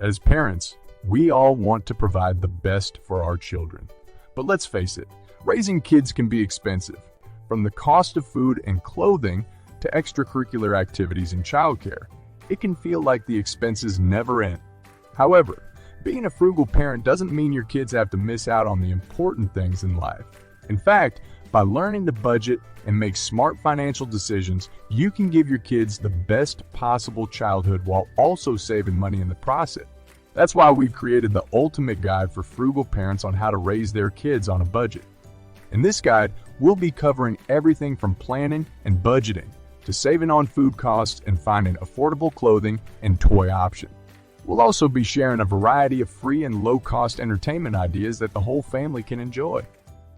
As parents, we all want to provide the best for our children. But let's face it, raising kids can be expensive, from the cost of food and clothing to extracurricular activities and childcare. It can feel like the expenses never end. However, being a frugal parent doesn't mean your kids have to miss out on the important things in life. In fact, by learning to budget and make smart financial decisions, you can give your kids the best possible childhood while also saving money in the process. That's why we've created the ultimate guide for frugal parents on how to raise their kids on a budget. In this guide, we'll be covering everything from planning and budgeting to saving on food costs and finding affordable clothing and toy options. We'll also be sharing a variety of free and low-cost entertainment ideas that the whole family can enjoy.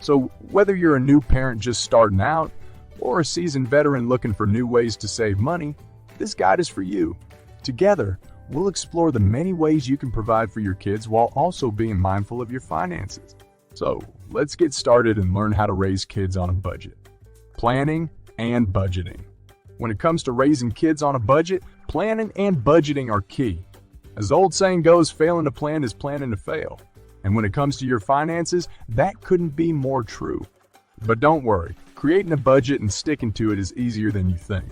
So whether you're a new parent just starting out or a seasoned veteran looking for new ways to save money, this guide is for you. Together, we'll explore the many ways you can provide for your kids while also being mindful of your finances. So let's get started and learn how to raise kids on a budget. Planning and budgeting. When it comes to raising kids on a budget, planning and budgeting are key. As the old saying goes, failing to plan is planning to fail. And when it comes to your finances, that couldn't be more true. But don't worry, creating a budget and sticking to it is easier than you think.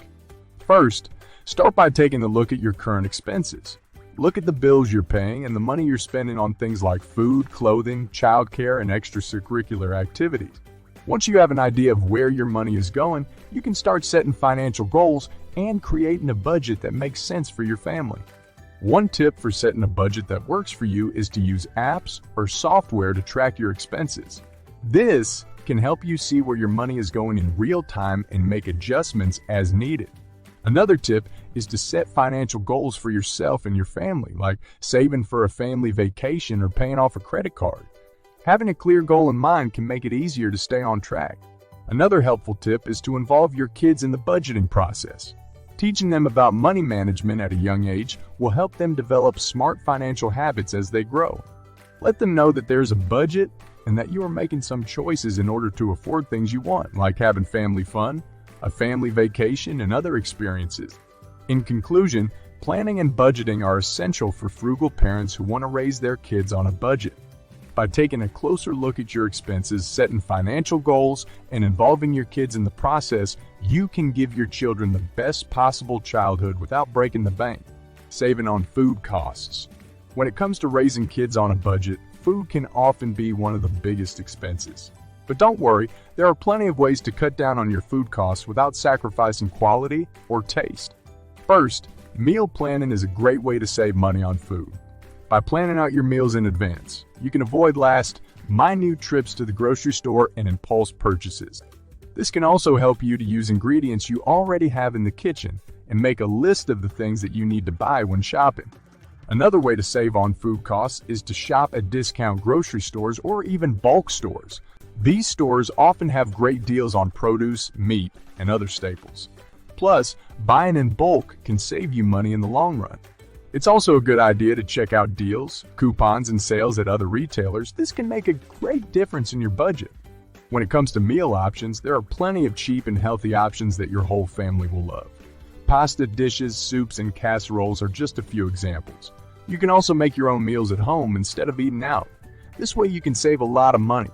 First, start by taking a look at your current expenses. Look at the bills you're paying and the money you're spending on things like food, clothing, childcare, and extracurricular activities. Once you have an idea of where your money is going, you can start setting financial goals and creating a budget that makes sense for your family. One tip for setting a budget that works for you is to use apps or software to track your expenses. This can help you see where your money is going in real time and make adjustments as needed. Another tip is to set financial goals for yourself and your family, like saving for a family vacation or paying off a credit card. Having a clear goal in mind can make it easier to stay on track. Another helpful tip is to involve your kids in the budgeting process. Teaching them about money management at a young age will help them develop smart financial habits as they grow. Let them know that there's a budget and that you are making some choices in order to afford things you want, like having family fun, a family vacation, and other experiences. In conclusion, planning and budgeting are essential for frugal parents who want to raise their kids on a budget. By taking a closer look at your expenses, setting financial goals, and involving your kids in the process, you can give your children the best possible childhood without breaking the bank. Saving on food costs. When it comes to raising kids on a budget, food can often be one of the biggest expenses. But don't worry, there are plenty of ways to cut down on your food costs without sacrificing quality or taste. First, meal planning is a great way to save money on food. By planning out your meals in advance, you can avoid minute trips to the grocery store and impulse purchases. This can also help you to use ingredients you already have in the kitchen and make a list of the things that you need to buy when shopping. Another way to save on food costs is to shop at discount grocery stores or even bulk stores. These stores often have great deals on produce, meat, and other staples. Plus, buying in bulk can save you money in the long run. It's also a good idea to check out deals, coupons, and sales at other retailers. This can make a great difference in your budget. When it comes to meal options, there are plenty of cheap and healthy options that your whole family will love. Pasta dishes, soups, and casseroles are just a few examples. You can also make your own meals at home instead of eating out. This way you can save a lot of money.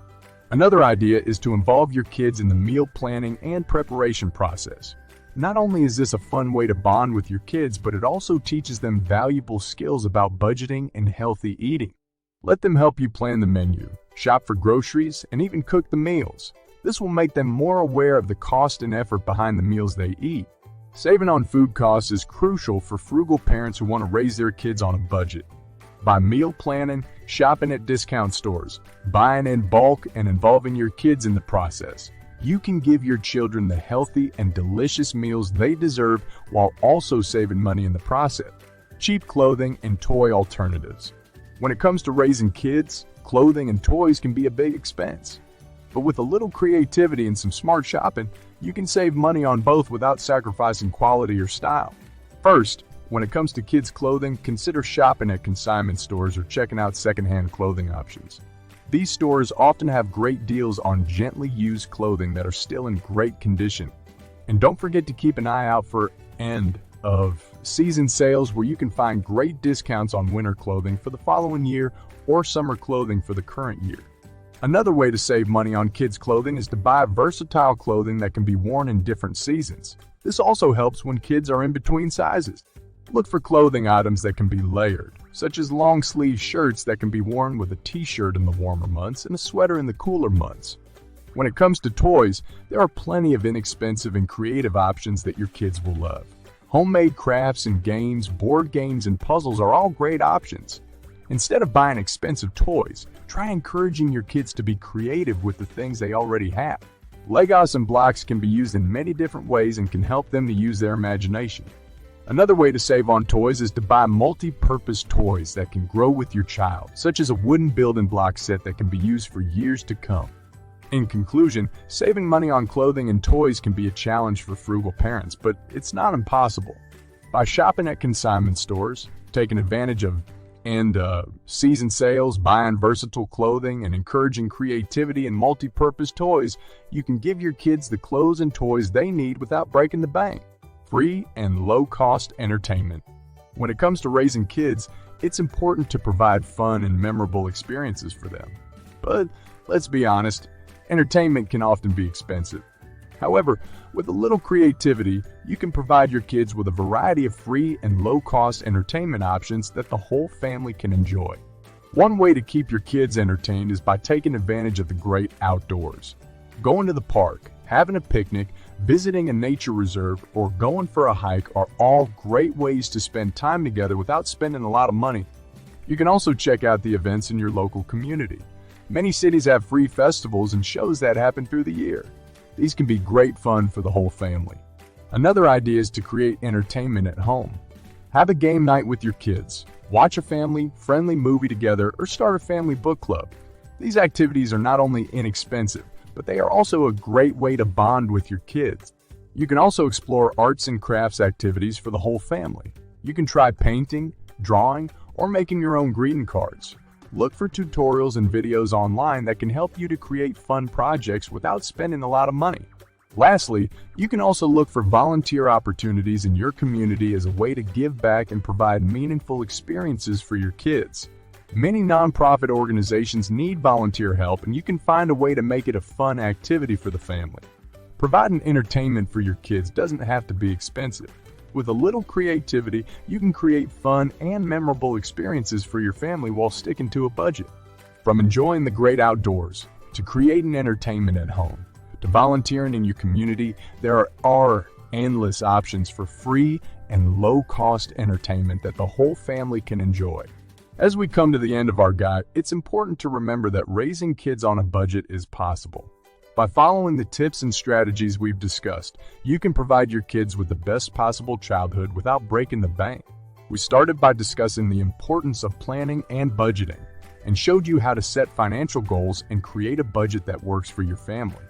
Another idea is to involve your kids in the meal planning and preparation process. Not only is this a fun way to bond with your kids, but it also teaches them valuable skills about budgeting and healthy eating. Let them help you plan the menu, shop for groceries, and even cook the meals. This will make them more aware of the cost and effort behind the meals they eat. Saving on food costs is crucial for frugal parents who want to raise their kids on a budget. By meal planning, shopping at discount stores, buying in bulk, and involving your kids in the process, you can give your children the healthy and delicious meals they deserve while also saving money in the process. Cheap clothing and toy alternatives. When it comes to raising kids, clothing and toys can be a big expense. But with a little creativity and some smart shopping, you can save money on both without sacrificing quality or style. First, when it comes to kids' clothing, consider shopping at consignment stores or checking out secondhand clothing options. These stores often have great deals on gently used clothing that are still in great condition. And don't forget to keep an eye out for end-of-season season sales where you can find great discounts on winter clothing for the following year or summer clothing for the current year. Another way to save money on kids' clothing is to buy versatile clothing that can be worn in different seasons. This also helps when kids are in between sizes. Look for clothing items that can be layered, such as long-sleeve shirts that can be worn with a t-shirt in the warmer months and a sweater in the cooler months. When it comes to toys, there are plenty of inexpensive and creative options that your kids will love. Homemade crafts and games, board games, and puzzles are all great options. Instead of buying expensive toys, try encouraging your kids to be creative with the things they already have. Legos and blocks can be used in many different ways and can help them to use their imagination. Another way to save on toys is to buy multi-purpose toys that can grow with your child, such as a wooden building block set that can be used for years to come. In conclusion, saving money on clothing and toys can be a challenge for frugal parents, but it's not impossible. By shopping at consignment stores, taking advantage of season sales, buying versatile clothing, and encouraging creativity and multi-purpose toys, you can give your kids the clothes and toys they need without breaking the bank. Free and low-cost entertainment. When it comes to raising kids, it's important to provide fun and memorable experiences for them. But let's be honest, entertainment can often be expensive. However, with a little creativity, you can provide your kids with a variety of free and low-cost entertainment options that the whole family can enjoy. One way to keep your kids entertained is by taking advantage of the great outdoors. Going to the park, having a picnic, visiting a nature reserve, or going for a hike are all great ways to spend time together without spending a lot of money. You can also check out the events in your local community. Many cities have free festivals and shows that happen through the year. These can be great fun for the whole family. Another idea is to create entertainment at home. Have a game night with your kids, watch a family-friendly movie together, or start a family book club. These activities are not only inexpensive, but they are also a great way to bond with your kids. You can also explore arts and crafts activities for the whole family. You can try painting, drawing, or making your own greeting cards. Look for tutorials and videos online that can help you to create fun projects without spending a lot of money. Lastly, you can also look for volunteer opportunities in your community as a way to give back and provide meaningful experiences for your kids. Many nonprofit organizations need volunteer help, and you can find a way to make it a fun activity for the family. Providing entertainment for your kids doesn't have to be expensive. With a little creativity, you can create fun and memorable experiences for your family while sticking to a budget. From enjoying the great outdoors, to creating entertainment at home, to volunteering in your community, there are endless options for free and low-cost entertainment that the whole family can enjoy. As we come to the end of our guide, it's important to remember that raising kids on a budget is possible. By following the tips and strategies we've discussed, you can provide your kids with the best possible childhood without breaking the bank. We started by discussing the importance of planning and budgeting, and showed you how to set financial goals and create a budget that works for your family.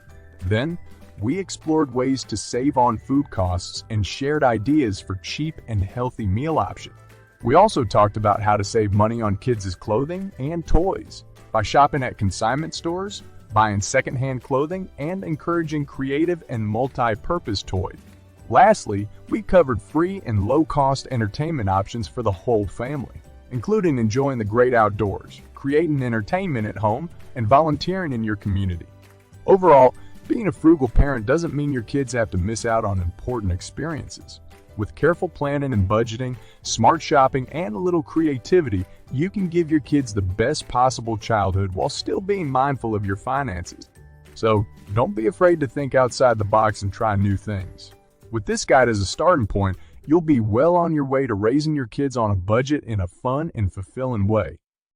Then, we explored ways to save on food costs and shared ideas for cheap and healthy meal options. We also talked about how to save money on kids' clothing and toys by shopping at consignment stores, buying secondhand clothing, and encouraging creative and multi-purpose toys. Lastly, we covered free and low-cost entertainment options for the whole family, including enjoying the great outdoors, creating entertainment at home, and volunteering in your community. Overall, being a frugal parent doesn't mean your kids have to miss out on important experiences. With careful planning and budgeting, smart shopping, and a little creativity, you can give your kids the best possible childhood while still being mindful of your finances. So, don't be afraid to think outside the box and try new things. With this guide as a starting point, you'll be well on your way to raising your kids on a budget in a fun and fulfilling way.